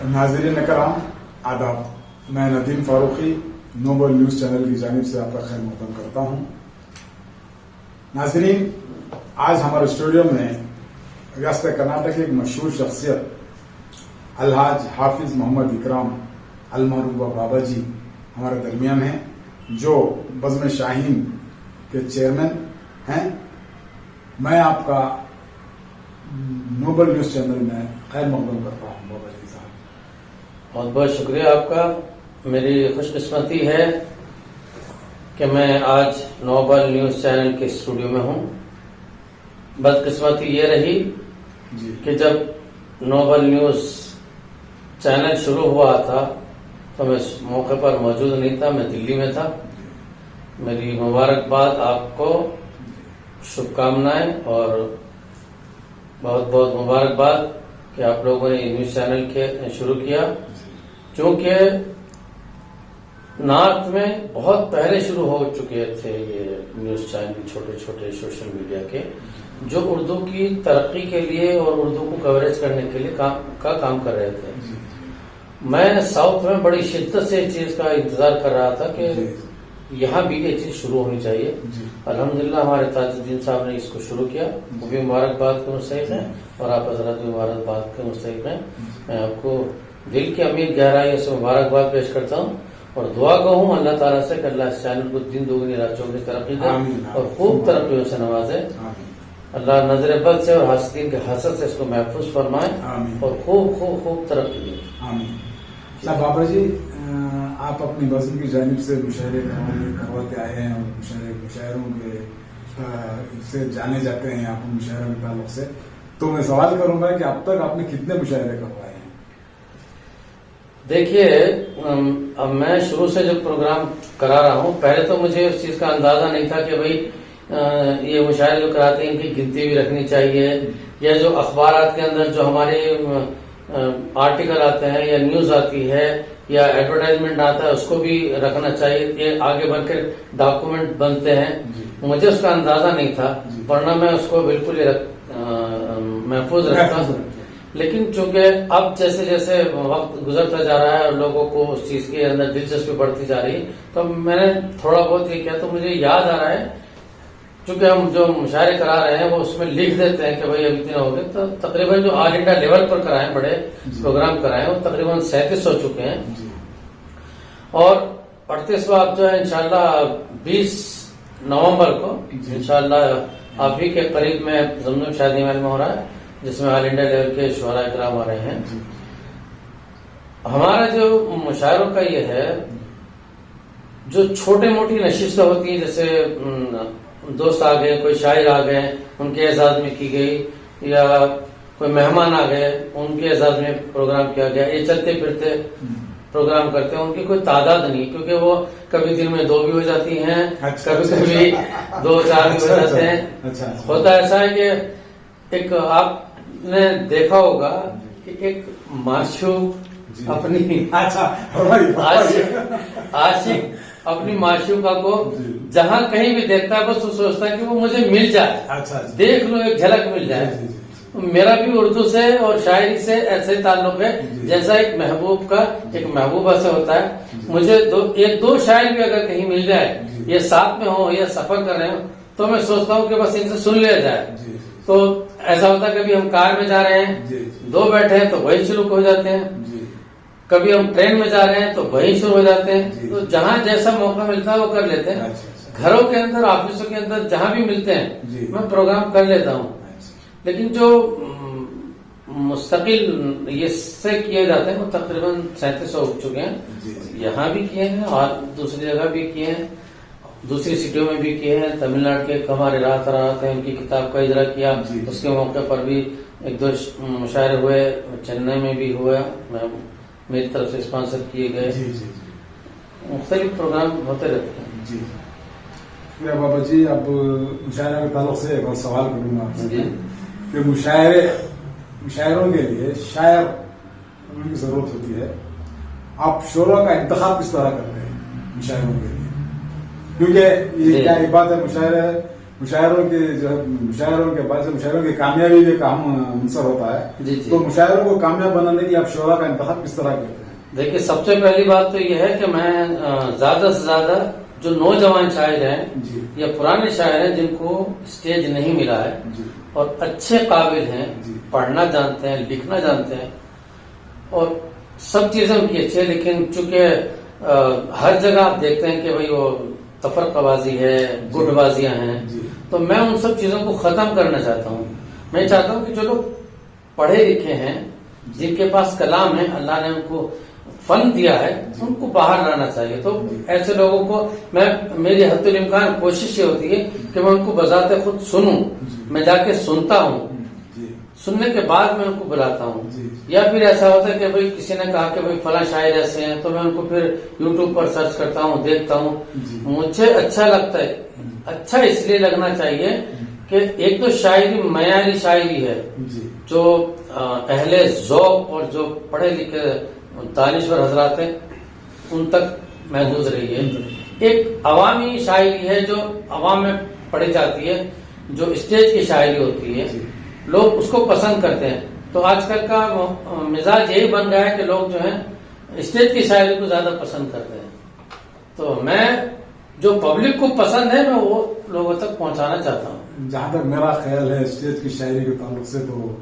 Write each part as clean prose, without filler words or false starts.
ناظرین کرام آداب، میں Nadeem Farooqui Noble News channel کی جانب سے آپ کا خیر مقدم کرتا ہوں۔ ناظرین، آج ہمارے اسٹوڈیو میں ریاست کرناٹک کی ایک مشہور شخصیت الحاج حافظ محمد اکرام المعروف بابا جی ہمارے درمیان ہیں، جو بزم شاہین کے چیئرمین ہیں۔ میں آپ کا نوبل نیوز چینل میں خیر مقدم کرتا ہوں بابا جی صاحب۔ بہت بہت شکریہ آپ کا۔ میری خوش قسمتی ہے کہ میں آج نوبل نیوز چینل کے اسٹوڈیو میں ہوں۔ بدقسمتی یہ رہی کہ جب نوبل نیوز چینل شروع ہوا تھا تو میں اس موقع پر موجود نہیں تھا، میں دلی میں تھا۔ میری مبارکباد آپ کو، شبھ کامنائیں اور بہت بہت مبارکباد کہ آپ لوگوں نے نیوز چینل کے شروع کیا، چونکہ نارتھ میں بہت پہلے شروع ہو چکے تھے یہ نیوز چینل چھوٹے چھوٹے سوشل میڈیا کے، جو اردو کی ترقی کے لیے اور اردو کو کوریج کرنے کے لیے کام کر رہے تھے۔ میں ساؤتھ میں بڑی شدت سے اس چیز کا انتظار کر رہا تھا کہ یہاں بھی یہ چیز شروع ہونی چاہیے۔ الحمدللہ ہمارے تاج الدین صاحب نے اس کو شروع کیا، وہ بھی مبارکباد کے مستحق ہیں اور آپ حضرات بھی مبارکباد کے مستحق ہیں۔ میں آپ کو دل کی امیر گہرائی سے مبارکباد پیش کرتا ہوں اور دعا کہوں اللہ تعالیٰ سے کہ اللہ اس چینل کو دن دوگنی رات چوگنی ترقی دے اور خوب ترقیوں سے نوازے۔ اللہ نظر بد سے اور حاسدین کے حسد سے اس کو محفوظ فرمائے اور خوب خوب خوب ترقی دے۔ بابا جی، آپ اپنی بزم کی جانب سے مشاعرے کرواتے آئے ہیں اور مشاعروں کے سے جانے جاتے ہیں آپ مشاعروں کے تعلق سے، تو میں سوال کروں گا کہ اب تک آپ نے کتنے مشاعرے کروائے ہیں؟ دیکھیے، اب میں شروع سے جو پروگرام کرا رہا ہوں، پہلے تو مجھے اس چیز کا اندازہ نہیں تھا کہ بھئی یہ مشاعرے جو کراتے ہیں ان کی گنتی بھی رکھنی چاہیے، یا جو اخبارات کے اندر جو ہمارے آرٹیکل آتے ہیں یا نیوز آتی ہے یا ایڈورٹائزمنٹ آتا ہے اس کو بھی رکھنا چاہیے، یہ آگے بڑھ کر ڈاکومنٹ بنتے ہیں۔ مجھے اس کا اندازہ نہیں تھا، ورنہ میں اس کو بالکل محفوظ رکھتا ہوں۔ لیکن چونکہ اب جیسے جیسے وقت گزرتا جا رہا ہے اور لوگوں کو اس چیز کے اندر دلچسپی بڑھتی جا رہی ہے، تو میں نے تھوڑا بہت یہ کیا تو مجھے یاد آ رہا ہے، چونکہ ہم جو مشاعرے کرا رہے ہیں وہ اس میں لکھ دیتے ہیں کہ بھائی اب اتنے ہو گئے، تو تقریباً جو آل انڈیا لیول پر کرائے بڑے پروگرام کرائے وہ تقریباً 37 ہو چکے ہیں، اور 38واں جو ہے انشاءاللہ 20 نومبر کو انشاءاللہ آپ ہی کے قریب میں زمزم شادی محل میں ہو رہا ہے، جس میں آل انڈیا لیول کے شعراء کرام آ رہے ہیں۔ ہمارا جو مشاعروں کا یہ ہے، جو چھوٹے موٹی نشستیں ہوتی ہیں، جیسے دوست آ گئے، کوئی شاعر آ گئے ان کے اعزاز میں کی گئی، یا کوئی مہمان آ گئے ان کے اعزاز میں پروگرام کیا گیا، یہ چلتے پھرتے پروگرام کرتے ہیں۔ ان کی کوئی تعداد نہیں، کیونکہ وہ کبھی دن میں 2 بھی ہو جاتی ہیں، کبھی کبھی 2-4 بھی ہو جاتے ہیں۔ ہوتا ایسا ہے کہ ایک آپ نے دیکھا ہوگا کہ ایک معشوق اپنی عاشق اپنی معشوقہ کو جہاں کہیں بھی دیکھتا ہے بس وہ سوچتا ہے کہ وہ مجھے مل جائے، دیکھ لو ایک جھلک مل جائے۔ میرا بھی اردو سے اور شاعری سے ایسے تعلق ہے جیسا ایک محبوب کا ایک محبوبہ سے ہوتا ہے۔ مجھے 1-2 شاعر بھی اگر کہیں مل جائے، یہ ساتھ میں ہو یا سفر کر رہے ہوں، تو میں سوچتا ہوں کہ بس ان سے سن لیا جائے۔ تو ایسا ہوتا ہے کبھی ہم کار میں جا رہے ہیں، 2 بیٹھے ہیں تو وہی شروع ہو جاتے ہیں، کبھی ہم ٹرین میں جا رہے ہیں تو وہی شروع ہو جاتے ہیں۔ تو جہاں جیسا موقع ملتا ہے وہ کر لیتے ہیں۔ گھروں کے اندر، آفسوں کے اندر جہاں بھی ملتے ہیں میں پروگرام کر لیتا ہوں، لیکن جو مستقل یہ سے کیے جاتے ہیں وہ تقریباً 37 ہو چکے ہیں۔ یہاں بھی کیے ہیں اور دوسری جگہ بھی کیے ہیں، دوسری سٹیوں میں بھی کیے ہیں۔ تمل ناڈو کے ہمارے راحت ہیں، ان کی کتاب کا اجرا کیا، اس کے موقع پر بھی 1-2 مشاعرے ہوئے، چنئی میں بھی ہوا، میری طرف سے اسپانسر کیے گئے۔ مختلف پروگرام ہوتے رہتے ہیں۔ جی شکریہ بابا جی۔ اب مشاعرے کے تعلق سے ایک اور سوال کروں گا آپ سے کہ مشاعروں کے لیے شاعر کی ضرورت ہوتی ہے، آپ شعراء کا انتخاب کس طرح کرتے ہیں مشاعروں کے لیے؟ کیونکہ یہ کیا ایک بات ہے مشاعروں کے جو ہے مشاعروں کے بعد مشاعروں کی کامیابی بھی ایک اہم عنصر ہوتا ہے. جی جی. تو مشاعروں کو کامیاب بنانے کے لیے آپ شعراء کا انتخاب کس طرح کرتے ہیں؟ دیکھیے سب سے پہلی بات تو یہ ہے کہ میں زیادہ سے زیادہ جو نوجوان شاعر ہیں جی یا پرانے شاعر ہیں جن کو اسٹیج نہیں ملا ہے جی اور اچھے قابل ہیں, جی. پڑھنا جانتے ہیں, لکھنا جانتے ہیں اور سب چیزیں ان کی اچھی ہے, لیکن چونکہ ہر جگہ آپ دیکھتے ہیں کہ بھئی وہ تفرقہ بازی ہے, گٹ بازیاں ہیں, جی تو میں ان سب چیزوں کو ختم کرنا چاہتا ہوں. میں چاہتا ہوں کہ جو لوگ پڑھے لکھے ہیں, جن کے پاس کلام ہے, اللہ نے ان کو فن دیا ہے, ان کو باہر لانا چاہیے. تو ایسے لوگوں کو میری حد الامکان کوشش یہ ہوتی ہے کہ میں ان کو بذات خود سنوں, میں جا کے سنتا ہوں, جی سننے کے بعد میں ان کو بلاتا ہوں. جی یا پھر ایسا ہوتا ہے کہ بھئی کسی نے کہا کہ بھئی فلاں شاعر ایسے ہیں, تو میں ان کو پھر یوٹیوب پر سرچ کرتا ہوں, دیکھتا ہوں. جی. مجھے اچھا لگتا ہے. اچھا اس لیے لگنا چاہیے کہ ایک تو شاعری معیاری شاعری ہے جی جو اہل ذوق اور جو پڑھے لکھے دانشور حضرات ہیں ان تک محدود رہی ہے. ایک عوامی شاعری ہے جو عوام میں پڑھی جاتی ہے, جو اسٹیج کی شاعری ہوتی ہے, لوگ اس کو پسند کرتے ہیں. تو آج کل کا مزاج یہی بن گیا ہے کہ لوگ جو ہیں اسٹیج کی شاعری کو زیادہ پسند کرتے ہیں. تو میں جو پبلک کو پسند ہے میں وہ لوگوں تک پہنچانا چاہتا ہوں. جہاں تک میرا خیال ہے اسٹیج کی شاعری کے تعلق سے تو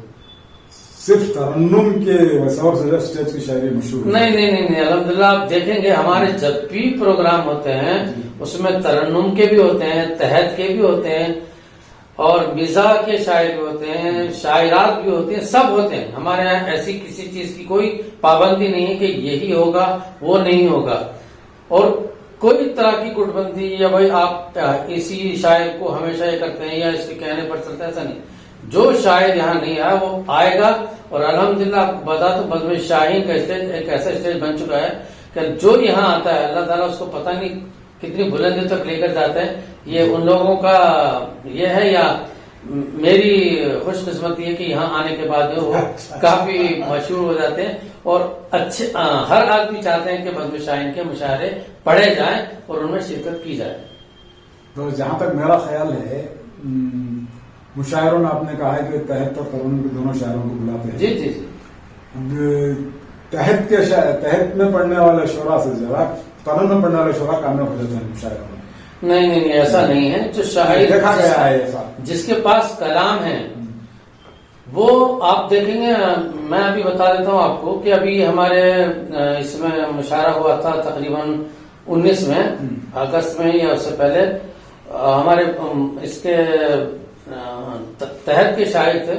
صرف ترنم کے سبب سے اسٹیج کی شاعری مشہور ہے. نہیں الحمدللہ آپ دیکھیں گے ہمارے جب بھی پروگرام ہوتے ہیں اس میں ترنم کے بھی ہوتے ہیں, تحت کے بھی ہوتے ہیں اور مزاح کے شاعر بھی ہوتے ہیں, شاعرات بھی ہوتے ہیں, سب ہوتے ہیں. ہمارے یہاں ایسی کسی چیز کی کوئی پابندی نہیں ہے کہ یہی ہوگا وہ نہیں ہوگا, اور کوئی طرح کی گٹ بندی یا بھائی آپ اسی شاعر کو ہمیشہ یہ کرتے ہیں یا اس کے کہنے پر چلتا ہے, ایسا نہیں. جو شاعر یہاں نہیں آیا وہ آئے گا. اور الحمدللہ آپ کو بتا تو بزم شاہین کا اسٹیج ایک ایسا اسٹیج بن چکا ہے کہ جو یہاں آتا ہے اللہ تعالیٰ اس کو پتہ نہیں کتنی بلندی تک لے کر جاتا ہے. یہ ان لوگوں کا یہ ہے یا میری خوش قسمتی ہے کہ یہاں آنے کے بعد وہ کافی مشہور ہو جاتے ہیں اور اچھے ہر آدمی چاہتے ہیں کہ بزم شاہین کے مشاعرے پڑھے جائیں اور ان میں شرکت کی جائے. تو جہاں تک میرا خیال ہے مشاعروں میں آپ نے کہا ہے کہ تحت اور ترنم کے دونوں شاعروں کو بلاتے ہیں. جی جی جی. اب تحت میں پڑھنے والے شعراء سے زیادہ ترنم میں پڑھنے والے شعراء کامیاب ہو جاتے ہیں مشاعروں میں. نہیں ایسا نہیں ہے. جو شاعر دیکھا گیا ہے ایسا, جس کے پاس کلام ہے وہ آپ دیکھیں گے. میں ابھی بتا دیتا ہوں آپ کو کہ ابھی ہمارے اس میں مشاعرہ ہوا تھا تقریباً 19 میں اگست میں یا اس سے پہلے. ہمارے اس کے تحت کے شاعر تھے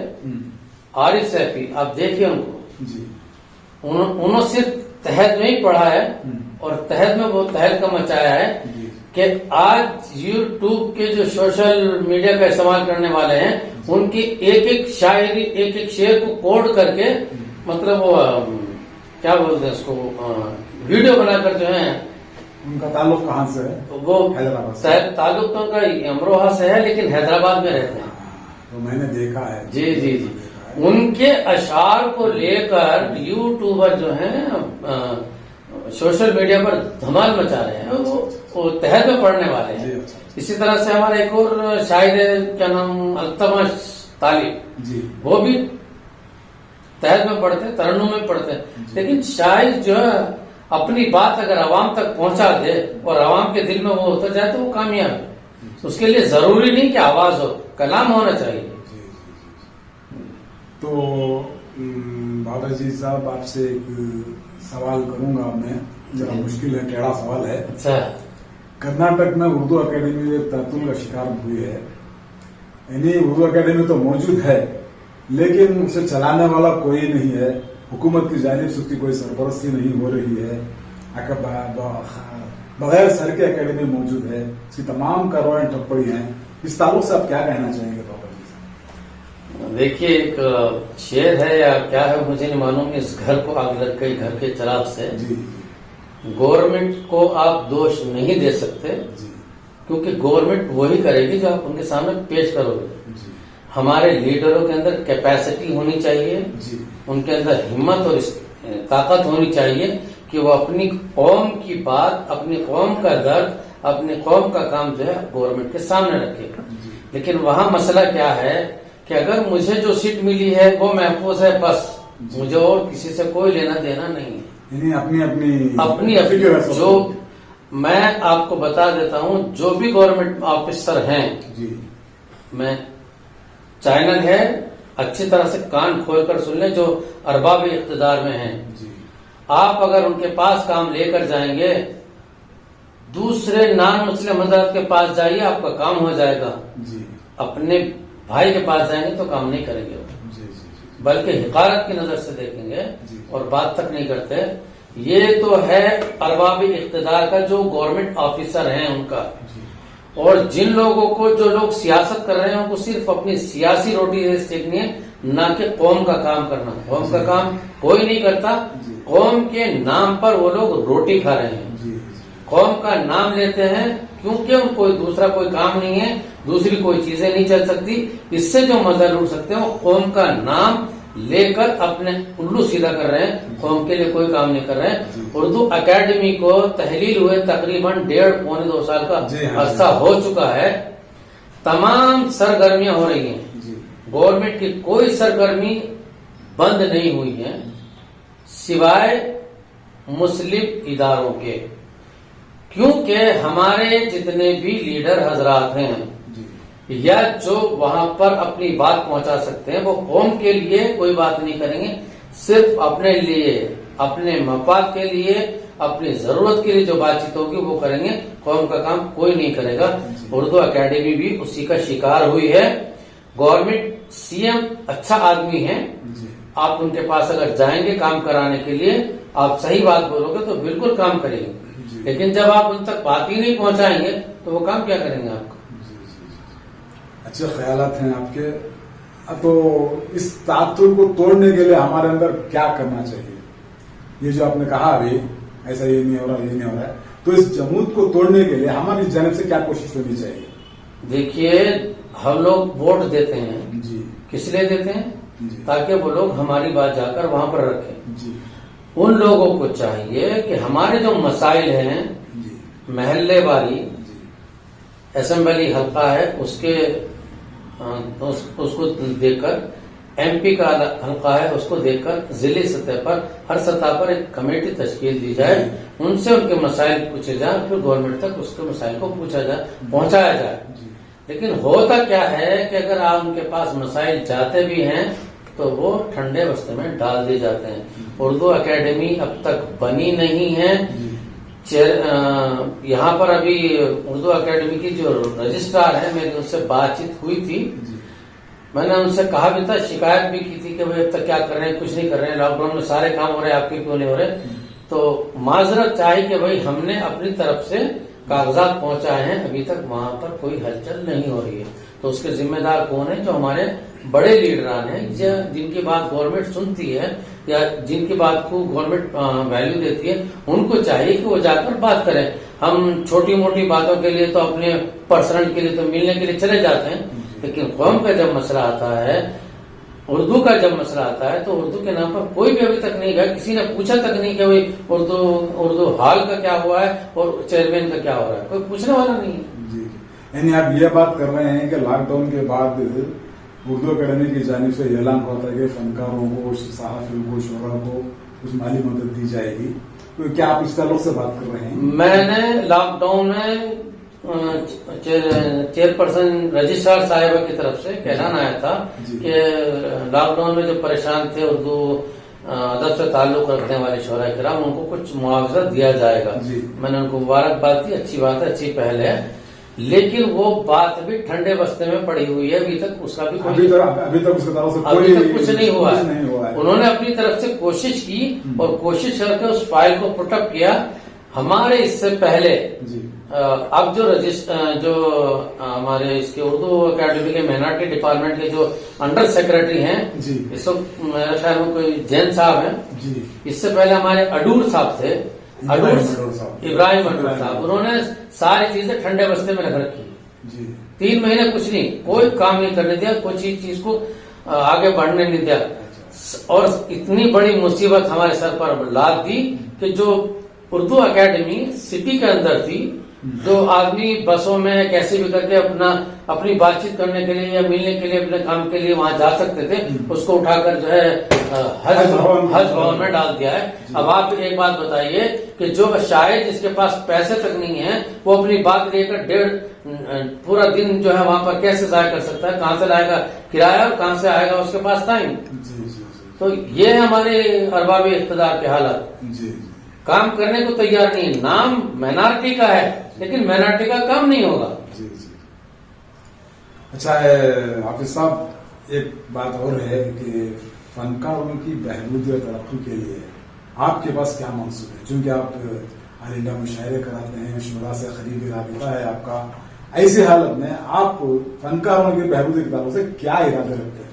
عارف سیفی. آپ دیکھیے ان کو, جی انہوں صرف تحت میں ہی پڑھا ہے اور تحت میں وہ تحت کا مچایا ہے کہ آج یوٹیوب کے جو سوشل میڈیا کا استعمال کرنے والے ہیں ان کی ایک ایک شاعری ایک ایک شعر کو کوڈ کر کے مطلب وہ کیا بولتے ہیں اس کو ویڈیو بنا کر جو ہے. ان کا تعلق کہاں سے ہے؟ وہ حیدرآباد سے. تعلق تو ان کا امروہہ سے ہے لیکن حیدرآباد میں رہتے ہیں. تو میں نے دیکھا ہے. جی جی جی. ان کے اشعار کو لے کر یوٹیوبر جو ہیں سوشل میڈیا پر دھمال مچا رہے ہیں. وہ تحت میں پڑھنے والے ہیں. اسی طرح سے ہمارا ایک اور شاعر ہے, کیا نام, التمش طالب. جی وہ بھی تحت میں پڑھتے ہیں, ترنم میں پڑھتے ہیں. لیکن شاعر جو ہے اپنی بات اگر عوام تک پہنچا دے اور عوام کے دل میں وہ ہوتا جائے تو وہ کامیاب ہے. اس کے لیے ضروری نہیں کہ آواز ہو, کلام ہونا چاہیے. تو بابا جی صاحب آپ سے ایک سوال کروں گا. میں ذرا مشکل ہے, ٹیڑھا سوال ہے. اچھا. کرناٹک میں اردو اکیڈمی تعطل کا شکار ہوئی ہے. یعنی اردو اکیڈمی تو موجود ہے لیکن اسے چلانے والا کوئی نہیں ہے. حکومت کی جانب سے اس کی کوئی سرپرستی نہیں ہو رہی ہے. بغیر سر کے اکیڈمی موجود ہے. اس کی تمام کاروائیں ٹھپ پڑی ہیں. اس تعلق سے آپ کیا کہنا چاہیں گے بابا جی صاحب؟ دیکھیے ایک شعر ہے یا کیا ہے مجھے نہیں معلوم, اس گھر کو آگ لگ گئی گھر کے چراغ سے. جی گورنمنٹ کو آپ دوش نہیں دے سکتے کیونکہ گورنمنٹ وہی کرے گی جو آپ ان کے سامنے پیش کرو گے. ہمارے لیڈروں کے اندر کیپیسٹی ہونی چاہیے, ان کے اندر ہمت اور طاقت ہونی چاہیے کہ وہ اپنی قوم کی بات, اپنی قوم کا درد, اپنی قوم کا کام جو ہے گورنمنٹ کے سامنے رکھے. لیکن وہاں مسئلہ کیا ہے کہ اگر مجھے جو سیٹ ملی ہے وہ محفوظ ہے، بس مجھے اور کسی سے کوئی لینا دینا نہیں ہے، یعنی اپنی اپنی جو میں آپ کو بتا دیتا ہوں، جو بھی گورنمنٹ آفیسر ہیں، جی میں چینل ہے، اچھی طرح سے کان کھول کر سن لیں، جو ارباب اقتدار میں ہیں، جی آپ اگر ان کے پاس کام لے کر جائیں گے، دوسرے نان مسلم حضرات کے پاس جائیے، آپ کا کام ہو جائے گا، جی اپنے بھائی کے پاس جائیں گے تو کام نہیں کریں گے، جی جی بلکہ حقارت کی نظر سے دیکھیں گے جی اور بات تک نہیں کرتے۔ یہ تو ہے ارباب اقتدار کا، جو گورنمنٹ آفیسر ہیں ان کا، جی اور جن لوگوں کو، جو لوگ سیاست کر رہے ہیں، ان کو صرف اپنی سیاسی روٹی دیکھنی ہے، نہ کہ قوم کا کام کرنا۔ قوم کا کام کوئی نہیں کرتا، قوم کے نام پر وہ لوگ روٹی کھا رہے ہیں، جی قوم کا نام لیتے ہیں کیونکہ ان کو دوسرا کوئی کام نہیں ہے، دوسری کوئی چیزیں نہیں چل سکتی، اس سے جو مزہ لوٹ سکتے ہیں وہ قوم کا نام لے کر اپنے الو سیدھا کر رہے ہیں، قوم کے لیے کوئی کام نہیں کر رہے ہیں۔ اردو اکیڈمی کو تحلیل ہوئے تقریباً 1.5-2 سال کا عرصہ ہو چکا ہے، تمام سرگرمیاں ہو رہی ہیں، گورنمنٹ کی کوئی سرگرمی بند نہیں ہوئی ہے سوائے مسلم اداروں کے، کیونکہ ہمارے جتنے بھی لیڈر حضرات ہیں یا جو وہاں پر اپنی بات پہنچا سکتے ہیں، وہ قوم کے لیے کوئی بات نہیں کریں گے، صرف اپنے لیے، اپنے مفاد کے لیے، اپنی ضرورت کے لیے جو بات چیت ہوگی وہ کریں گے، قوم کا کام کوئی نہیں کرے گا۔ اردو اکیڈمی بھی اسی کا شکار ہوئی ہے۔ گورنمنٹ سی ایم اچھا آدمی ہے، آپ ان کے پاس اگر جائیں گے کام کرانے کے لیے، آپ صحیح بات بولو گے تو بالکل کام کریں گے، لیکن جب آپ ان تک بات ہی نہیں پہنچائیں گے تو وہ کام کیا کریں گے آپ کا؟ اچھے خیالات ہیں آپ کے۔ تو اس تعطل کو توڑنے کے لیے ہمارے اندر کیا کرنا چاہیے؟ یہ جو آپ نے کہا ابھی ایسا یہ نہیں ہو رہا، یہ نہیں ہو رہا ہے، تو اس جمود کو توڑنے کے لیے ہماری جانب سے کیا کوشش ہونی چاہیے؟ دیکھیے، ہم لوگ ووٹ دیتے ہیں، جی کس لیے دیتے ہیں؟ تاکہ وہ لوگ ہماری بات جا کر وہاں پر رکھیں۔ جی ان لوگوں کو چاہیے کہ ہمارے جو مسائل ہیں، محلے والی اسمبلی حلقہ ہے اس کو دیکھ کر، ایم پی کا حلقہ ہے اس کو دیکھ کر، ضلعی سطح پر، ہر سطح پر ایک کمیٹی تشکیل دی جائے، ان سے ان کے مسائل پوچھے جائیں، پھر گورنمنٹ تک اس کے مسائل کو پہنچایا جائے۔ لیکن ہوتا کیا ہے کہ اگر آپ ان کے پاس مسائل جاتے بھی ہیں تو وہ ٹھنڈے بستے میں ڈال دیے جاتے ہیں۔ اردو اکیڈمی اب تک بنی نہیں ہے۔ یہاں پر ابھی اردو اکیڈمی کی جو رجسٹرار ہے، میری ان سے بات چیت ہوئی تھی، میں نے ان سے کہا بھی تھا، شکایت بھی کی تھی کہ اب تک کیا کر رہے ہیں، کچھ نہیں کر رہے ہیں، لاک ڈاؤن میں سارے کام ہو رہے ہیں، آپ کے کیوں نہیں ہو رہے؟ تو معذرت چاہیے کہ بھائی ہم نے اپنی طرف سے کاغذات پہنچائے ہیں، ابھی تک وہاں پر کوئی ہلچل نہیں ہو رہی ہے۔ تو اس کے ذمہ دار کون ہیں؟ جو ہمارے بڑے لیڈران ہیں، جن کی بات گورنمنٹ سنتی ہے یا جن کی بات کو گورنمنٹ ویلیو دیتی ہے، ان کو چاہیے کہ وہ جا کر بات کریں۔ ہم چھوٹی موٹی باتوں کے لیے تو اپنے پرسنل کے لیے تو ملنے کے لیے چلے جاتے ہیں، لیکن قوم کا جب مسئلہ آتا ہے، اردو کا جب مسئلہ آتا ہے، تو اردو کے نام پر کوئی بھی ابھی تک نہیں گیا، کسی نے پوچھا تک نہیں کہ اردو ہال کا کیا ہوا ہے اور چیئرمین کا کیا ہو رہا ہے، کوئی پوچھنے والا نہیں ہے۔ جی، یعنی آپ یہ بات کر رہے ہیں کہ لاک ڈاؤن کے بعد اردو اکیڈمی کی جانب سے اعلان ہوتا ہے کہ فنکاروں کو، صحافیوں کو، شعراء کو کچھ مالی مدد دی جائے گی، تو کیا آپ اس تعلق سے بات کر رہے ہیں؟ میں نے لاک ڈاؤن میں چیئرپرسن رجسٹرار صاحبہ کی طرف سے اعلان آیا تھا کہ لاک ڈاؤن میں جو پریشان تھے اردو ادب سے تعلق رکھنے والے شعراء کرام، ان کو کچھ معاوضہ دیا جائے گا۔ میں نے ان کو مبارکباد دی، اچھی بات ہے، اچھی پہل ہے، لیکن وہ بات بھی ٹھنڈے بستے میں پڑی ہوئی ہے، ابھی تک اس کا بھی ابھی تک اس کی طرف سے کچھ نہیں ہوا ہے۔ انہوں نے اپنی طرف سے کوشش کی اور کوشش کر کے اس فائل کو پٹ اپ کیا۔ ہمارے اس سے پہلے اب جو ہمارے اس کے اردو اکیڈمی کے مائنارٹی ڈپارٹمنٹ کے جو انڈر سیکرٹری ہیں، اس وقت میرے خیال میں کوئی جین صاحب ہیں، اس سے پہلے ہمارے اڈور صاحب تھے، ابراہیم اڈور صاحب، انہوں نے ساری چیزیں ٹھنڈے بستے میں رکھ رکھی، 3 مہینے کچھ نہیں، کوئی کام نہیں کرنے دیا، کوئی چیز کو آگے بڑھنے نہیں دیا، اور اتنی بڑی مصیبت ہمارے سر پر لاد دی کہ جو اردو اکیڈمی سٹی کے اندر تھی جو آدمی بسوں میں کیسے بھی کر کے اپنی بات چیت کرنے کے لیے یا ملنے کے لیے اپنے کام کے لیے وہاں جا سکتے تھے، اس کو اٹھا کر جو ہے حج بھون میں ڈال دیا ہے۔ اب آپ ایک بات بتائیے کہ جو شاید جس کے پاس پیسے تک نہیں ہے وہ اپنی بات لے کر پورا دن جو ہے وہاں پر کیسے ضائع کر سکتا ہے؟ کہاں سے لائے گا کرایہ اور کہاں سے آئے گا اس کے پاس ٹائم؟ تو یہ ہے ہمارے ارباب اقتدار کے حالات، کام کرنے کو تیار نہیں۔ نام مائنارٹی کا ہے لیکن مائنارٹی کا کام نہیں ہوگا۔ اچھا حافظ صاحب، ایک بات اور ہے کہ فنکاروں کی بہبود اور ترقی کے لیے آپ کے پاس کیا منصوبے ہے؟ چونکہ آپ آل انڈیا مشاعرے کراتے ہیں، شعراء سے قریبی رابطہ ہے آپ کا، ایسی حالت میں آپ فنکاروں کی بہبود کی طرف سے کیا ارادے رکھتے ہیں؟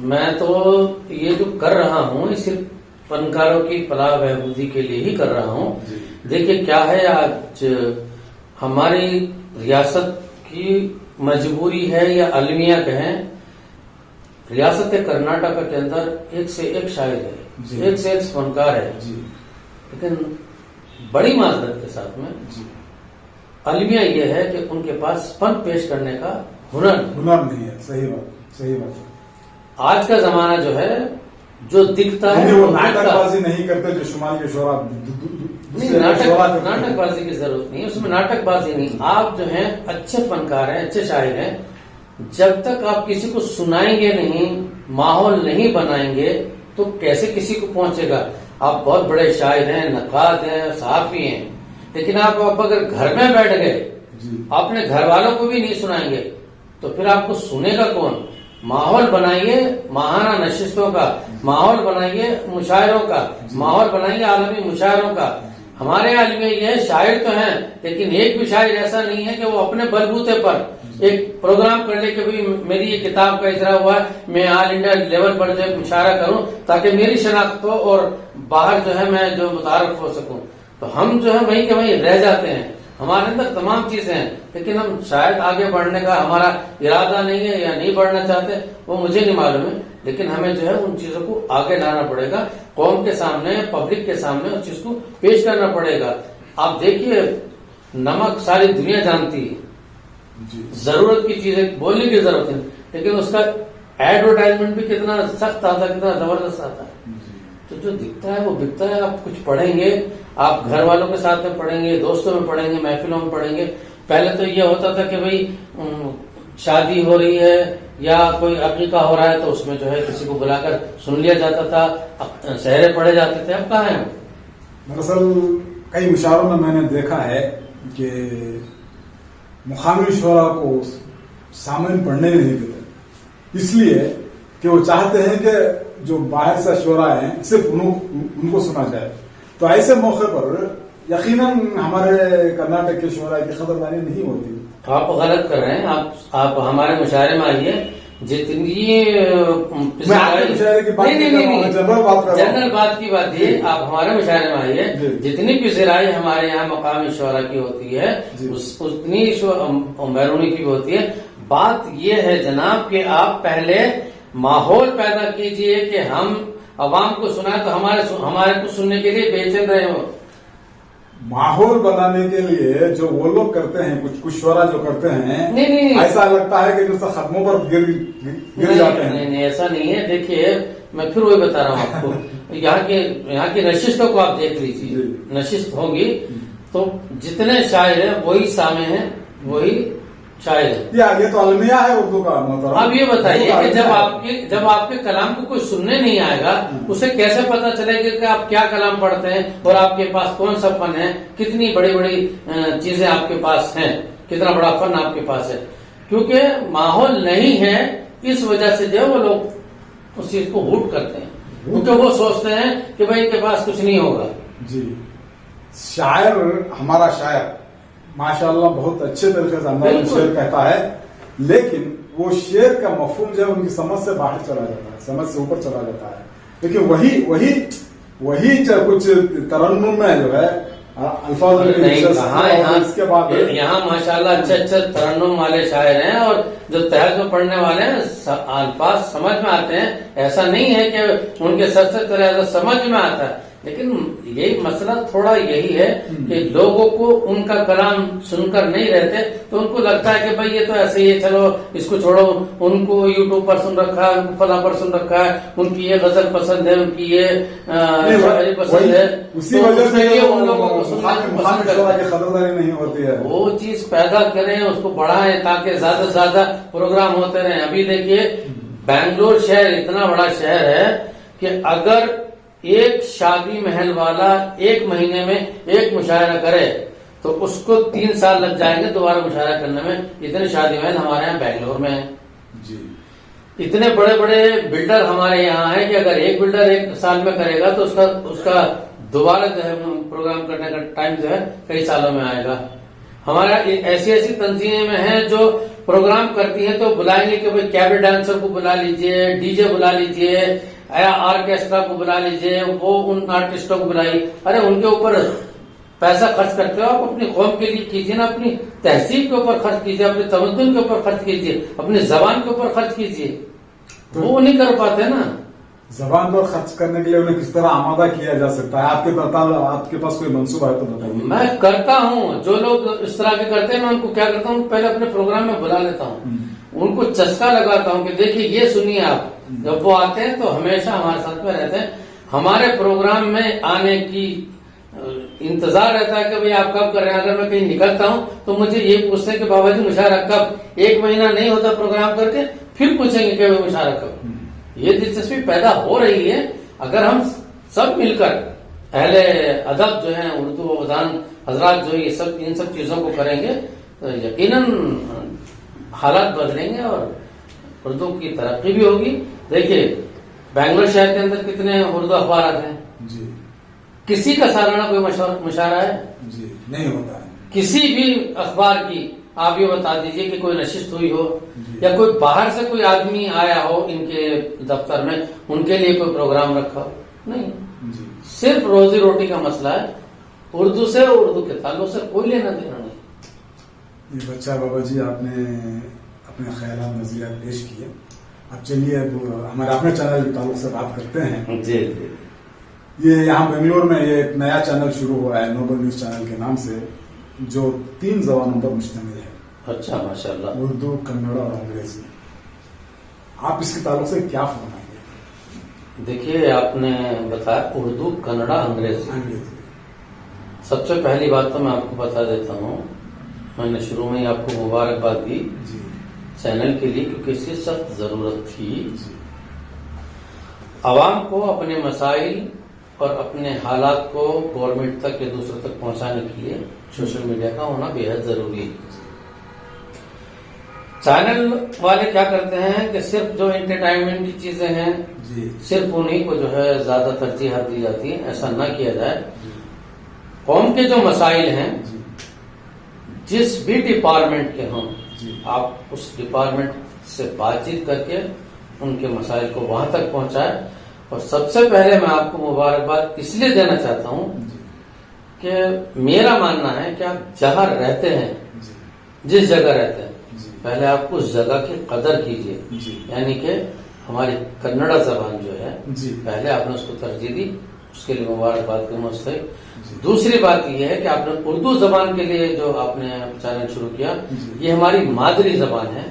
میں تو یہ جو کر رہا ہوں یہ صرف فنکاروں کی فلاح بہبودی کے لیے ہی کر رہا ہوں۔ دیکھیے کیا ہے، آج ہماری ریاست کی مجبوری ہے یا المیہ کہیں، ریاست کرناٹک کے اندر ایک سے ایک شاعر ہے، ایک سے ایک فنکار ہے، لیکن بڑی معذرت کے ساتھ میں المیہ یہ ہے کہ ان کے پاس فن پیش کرنے کا ہنر نہیں ہے۔ صحیح بات۔ آج کا زمانہ جو ہے جو دکھتا ہے وہ ناٹک بازی نہیں کرتے جو شمال کے شعراء۔ ناٹک بازی کی ضرورت نہیں، اس میں ناٹک بازی نہیں۔ آپ جو ہیں اچھے فنکار ہیں، اچھے شاعر ہیں، جب تک آپ کسی کو سنائیں گے نہیں، ماحول نہیں بنائیں گے تو کیسے کسی کو پہنچے گا؟ آپ بہت بڑے شاعر ہیں، نقاد ہیں، صحافی ہیں، لیکن آپ اگر گھر میں بیٹھ گئے اپنے گھر والوں کو بھی نہیں سنائیں گے تو پھر آپ کو سنے گا کون؟ ماحول بنائیے ماہانہ نشستوں کا، ماحول بنائیے مشاعروں کا، ماحول بنائیے عالمی مشاعروں کا۔ ہمارے عالم میں یہ شاعر تو ہیں لیکن ایک بھی شاعر ایسا نہیں ہے کہ وہ اپنے بلبوتے پر ایک پروگرام کر لے کہ میری یہ کتاب کا اجرا ہوا ہے، میں آل انڈیا لیول پر جو مشاعرہ کروں تاکہ میری شناخت ہو اور باہر جو ہے میں جو متعارف ہو سکوں۔ تو ہم جو ہے وہیں کے وہیں رہ جاتے ہیں، ہمارے اندر تمام چیزیں ہیں لیکن ہم شاید آگے بڑھنے کا ہمارا ارادہ نہیں ہے یا نہیں بڑھنا چاہتے، وہ مجھے نہیں معلوم ہے، لیکن ہمیں جو ہے ان چیزوں کو آگے لانا پڑے گا، قوم کے سامنے، پبلک کے سامنے اس چیز کو پیش کرنا پڑے گا۔ آپ دیکھیے نمک ساری دنیا جانتی ہے، ضرورت کی چیزیں بولنے کی ضرورت ہے، لیکن اس کا ایڈورٹائزمنٹ بھی کتنا سخت آتا ہے، کتنا زبردست آتا ہے۔ تو جو دکھتا ہے وہ بکتا ہے۔ آپ کچھ پڑھیں گے، آپ گھر والوں کے ساتھ میں پڑھیں گے، دوستوں میں پڑھیں گے، محفلوں میں پڑھیں گے۔ پہلے تو یہ ہوتا تھا کہ بھئی شادی ہو رہی ہے یا کوئی عقیقہ ہو رہا ہے تو اس میں جو ہے کسی کو بلا کر سن لیا جاتا تھا، شعریں پڑھے جاتے تھے۔ اب کہاں ہیں؟ دراصل کئی مشاعروں میں نے دیکھا ہے کہ مقامی شعراء کو سامعین پڑھنے نہیں دیتے، اس لیے کہ وہ چاہتے ہیں کہ جو باہر سے شعراء ہیں صرف ان کو سنا جائے۔ تو ایسے موقع پر یقیناً ہمارے کرناٹک کے شعراء کی قدردانی نہیں ہوتی۔ آپ غلط کر رہے ہیں۔ آپ ہمارے مشاعرے میں آئیے، جتنی جنرل بات کی بات ہے، آپ ہمارے مشاعرے میں آئیے، جتنی پذیرائی ہمارے یہاں مقامی شعراء کی ہوتی ہے اتنی بیرونی کی بھی ہوتی ہے۔ بات یہ ہے جناب کہ آپ پہلے ماحول پیدا کیجئے کہ ہم عوام کو سنائیں تو ہمارے کو سننے کے لیے بے چین رہے ہو۔ ماحول بنانے کے لیے جو وہ لوگ کرتے ہیں، کچھ شعراء جو کرتے ہیں، نہیں ایسا لگتا ہے کہ جو ختموں پر گر جاتے ہیں۔ نہیں ایسا نہیں ہے۔ دیکھیے میں پھر وہی بتا رہا ہوں آپ کو، یہاں کی نشستوں کو آپ دیکھ لیجیے، نشست ہوگی تو جتنے شاعر ہیں وہی سامع ہیں، وہی شاعر ہے۔ یہ تو المیہ ہے اردو کا محترم۔ اب یہ بتائیے کہ جب آپ کے کلام کو کوئی سننے نہیں آئے گا اسے کیسے پتا چلے گا کہ آپ کیا کلام پڑھتے ہیں اور آپ کے پاس کون سا فن ہے، کتنی بڑی بڑی چیزیں آپ کے پاس ہیں، کتنا بڑا فن آپ کے پاس ہے۔ کیونکہ ماحول نہیں ہے، اس وجہ سے جو وہ لوگ اس چیز کو ہوٹ کرتے ہیں، کیونکہ وہ سوچتے ہیں کہ بھائی ان کے پاس کچھ نہیں ہوگا۔ جی، شاعر ہمارا شاعر ماشاءاللہ بہت اچھے طریقے سے انداز میں شعر کہتا ہے، لیکن وہ شعر کا مفہوم جو ہے ان کی سمجھ سے باہر چلا جاتا ہے، سمجھ سے اوپر چلا جاتا ہے۔ لیکن وہی کچھ ترنم میں جو ہے الفاظ اس کے بعد یہاں ماشاءاللہ اچھے ترنم والے شاعر ہیں اور جو تحت میں پڑھنے والے ہیں الفاظ سمجھ میں آتے ہیں۔ ایسا نہیں ہے کہ ان کے سر سے سمجھ میں آتا ہے، لیکن یہی مسئلہ تھوڑا یہی ہے کہ لوگوں کو ان کا کلام سن کر نہیں رہتے تو ان کو لگتا ہے کہ بھائی یہ تو ایسے ہی ہے، چلو اس کو چھوڑو، ان کو یوٹیوب پر سن رکھا ہے، ان کو فلاں پر سن رکھا ہے، ان کی یہ غزل پسند ہے، ان کی یہ شاعری پسند ہے، اسی وجہ سے ان لوگوں کو سننا پسند کرتے ہیں۔ خبرداری نہیں ہوتی ہے، وہ چیز پیدا کریں، اس کو بڑھائیں تاکہ زیادہ سے زیادہ پروگرام ہوتے رہیں۔ ابھی دیکھیے بنگلور شہر اتنا بڑا شہر ہے کہ اگر ایک شادی محل والا ایک مہینے میں ایک مشاعرہ کرے تو اس کو 3 سال لگ جائیں گے دوبارہ مشاعرہ کرنے میں۔ اتنے شادی محل ہمارے یہاں بنگلور میں ہیں، جی اتنے بڑے بڑے بلڈر ہمارے یہاں ہیں کہ اگر ایک بلڈر 1 سال میں کرے گا تو اس کا دوبارہ جو ہے پروگرام کرنے کا ٹائم جو ہے کئی سالوں میں آئے گا۔ ہمارا ایسی ایسی تنظیمیں میں ہیں جو پروگرام کرتی ہیں تو بلائیں گے کہ بھئی کیبل ڈانسر کو بلا لیجئے، ڈی جے بلا لیجئے، آرکیسٹرا کو بلا لیجئے، وہ ان آرٹسٹوں کو بلائی۔ ارے ان کے اوپر پیسہ خرچ کرتے ہو، آپ اپنی قوم کے لیے کیجیے نا، اپنی تہذیب کے اوپر خرچ کیجیے، اپنے تمدن کے اوپر خرچ کیجیے، اپنی زبان کے اوپر خرچ کیجیے۔ وہ نہیں کر پاتے نا۔ زبان پر خرچ کرنے کے لیے انہیں کس طرح آمادہ کیا جا سکتا ہے؟ آپ کے پاس کوئی منصوبہ ہے تو بتائیے۔ میں کرتا ہوں، جو لوگ اس طرح کے کرتے ہیں میں ان کو کیا کرتا ہوں، پہلے اپنے پروگرام میں بلا لیتا ہوں، ان کو چسکا لگاتا ہوں کہ دیکھیے یہ سنیے آپ۔ جب وہ آتے ہیں تو ہمیشہ ہمارے ساتھ میں رہتے ہیں، ہمارے پروگرام میں آنے کی انتظار رہتا ہے کہ بھئی آپ کب کر رہے ہیں۔ اگر میں کہیں نکلتا ہوں تو مجھے یہ پوچھتے ہیں کہ بابا جی مشاعرہ کب؟ 1 مہینہ نہیں ہوتا پروگرام کر کے پھر پوچھیں گے کہ مشاعرہ کب۔ یہ دلچسپی پیدا ہو رہی ہے۔ اگر ہم سب مل کر اہل ادب جو ہیں، اردو ادان حضرات جو ان سب چیزوں کو کریں گے تو یقیناً حالات بدلیں گے اور اردو کی ترقی بھی ہوگی۔ دیکھیے بنگلور شہر کے اندر کتنے اردو اخبارات ہیں، جی کسی کا سالانہ کوئی مشاعرہ ہے؟ جی نہیں ہوتا ہے۔ کسی بھی اخبار کی آپ یہ بتا دیجئے کہ کوئی نشست ہوئی ہو یا کوئی باہر سے کوئی آدمی آیا ہو ان کے دفتر میں، ان کے لیے کوئی پروگرام رکھا ہو؟ نہیں، جی صرف روزی روٹی کا مسئلہ ہے، اردو سے اردو کے تعلق سے کوئی لینا دینا نہیں۔ یہ بچہ بابا جی آپ نے اپنے خیالات نظریات پیش کیے، اب چلیے ہمارے اپنے چینل کے تعلق سے بات کرتے ہیں۔ جی جی، یہ یہاں بنگلور میں یہ ایک نیا چینل شروع ہوا ہے نوبل نیوز چینل کے نام سے، جو 3 زبانوں پر مشتمل ہے، اچھا ماشاء اللہ۔ اردو، کنڑ اور انگریزی۔ آپ اس کے تعلق سے کیا فرمائیں گے؟ دیکھیے آپ نے بتایا اردو، کنڑا، انگریزی۔ سب سے پہلی بات تو میں آپ کو بتا دیتا ہوں، میں نے شروع میں ہی آپ کو مبارکباد دی جی چینل کے لیے کیونکہ اس کی سخت ضرورت تھی۔ جی عوام کو اپنے مسائل اور اپنے حالات کو گورنمنٹ تک یا دوسروں تک پہنچانے کے لیے سوشل میڈیا کا ہونا بے حد ضروری ہے۔ چینل والے کیا کرتے ہیں کہ صرف جو انٹرٹینمنٹ کی چیزیں ہیں جی صرف انہیں کو جو ہے زیادہ ترجیحات دی جاتی ہیں، ایسا نہ کیا جائے۔ قوم کے جو مسائل ہیں جی جس بھی ڈپارٹمنٹ کے ہوں، جی آپ اس ڈپارٹمنٹ سے بات چیت کر کے ان کے مسائل کو وہاں تک پہنچائے۔ اور سب سے پہلے میں آپ کو مبارکباد اس لیے دینا چاہتا ہوں کہ میرا ماننا ہے کہ آپ جہاں رہتے ہیں، جس جگہ رہتے ہیں، پہلے آپ اس جگہ کی قدر کیجیے، یعنی کہ ہماری کنڑا زبان جو ہے پہلے آپ نے اس کو ترجیح دی، اس کے لیے مبارکباد کے مستحق۔ دوسری بات یہ ہے کہ آپ نے اردو زبان کے لیے جو آپ نے چینل شروع کیا، یہ ہماری مادری زبان ہے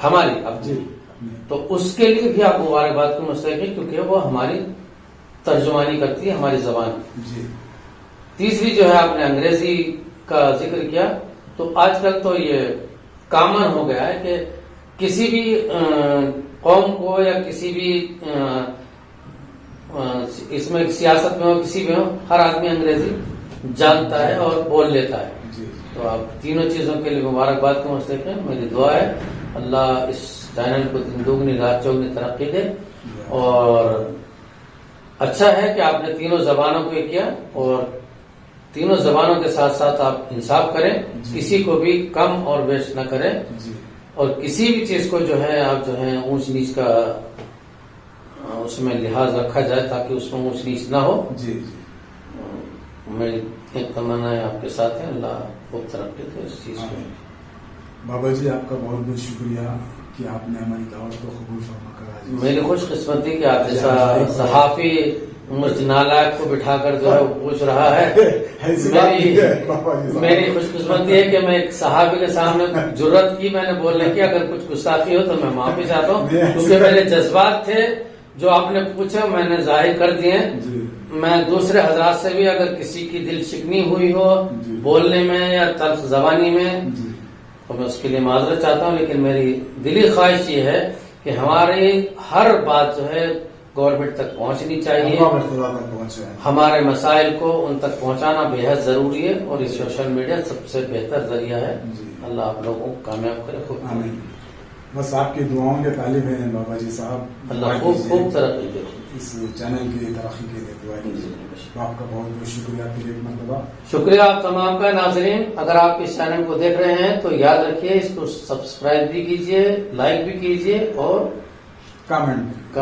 ہماری اپنی، تو اس کے لیے بھی آپ مبارکباد کے مستحق ہیں کیونکہ وہ ہماری ترجمانی کرتی ہے، ہماری زبان۔ تیسری جو ہے آپ نے انگریزی کا ذکر کیا، تو آج کل تو یہ کامن ہو گیا ہے کہ کسی بھی قوم کو یا کسی بھی اس میں سیاست میں ہو، کسی میں ہو، ہر آدمی انگریزی جانتا ہے اور بول لیتا ہے۔ تو آپ تینوں چیزوں کے لیے مبارکباد کے مستحق ہیں۔ میری دعا ہے اللہ اس چینل کو دن دگنی رات چوگنی ترقی دے، اور اچھا ہے کہ آپ نے تینوں زبانوں کو یہ کیا، اور تینوں زبانوں کے ساتھ ساتھ آپ انصاف کریں، کسی کو بھی کم اور بیش نہ کریں، اور کسی بھی چیز کو جو ہے آپ جو ہے اونچ نیچ کا اس میں لحاظ رکھا جائے تاکہ اس میں اونچ نیچ نہ ہو۔ میری ایک تمنا ہے آپ کے ساتھ ہے، اللہ خوب ترقی دے اس چیز کو۔ بابا جی آپ کا بہت بہت شکریہ کہ آپ نے ہماری دعوت کو قبول فرما کر آج میری خوش قسمتی کہ آپ جیسا صحافی مجھ نالائق کو بٹھا کر جو ہے وہ پوچھ رہا ہے. ایسی بات نہیں ہے بابا جی صاحب. میری خوش قسمتی ہے کہ میں ایک صحابی کے سامنے جرت کی میں نے بولنے کی. اگر کچھ گستاخی ہو تو میں معافی چاہتا ہوں, کیونکہ میرے جذبات تھے جو آپ نے پوچھے میں نے ظاہر کر دیے. میں دوسرے حضرات سے بھی اگر کسی کی دل شکنی ہوئی ہو بولنے میں یا تلخ زبانی میں تو میں اس کے لیے معذرت چاہتا ہوں, لیکن میری دلی خواہش یہ ہے کہ ہماری ہر بات جو ہے گورنمنٹ تک پہنچنی چاہیے. ہمارے مسائل کو ان تک پہنچانا بے حد ضروری ہے, اور یہ سوشل میڈیا سب سے بہتر ذریعہ ہے. اللہ آپ لوگوں کو کامیاب کرے. خوب آمین. بس آپ کی دعاؤں کے طالب ہیں بابا جی صاحب. اللہ خوب خوب ترقی دے. اس چینل کی ترقی کے لیے دعا کیجیے. تو آپ کا بہت بہت شکریہ پھر ایک مرتبہ. شکریہ آپ تمام کا. ناظرین, اگر آپ اس چینل کو دیکھ رہے ہیں تو یاد رکھیے اس کو سبسکرائب بھی کیجیے, لائک بھی کیجیے اور کامنٹ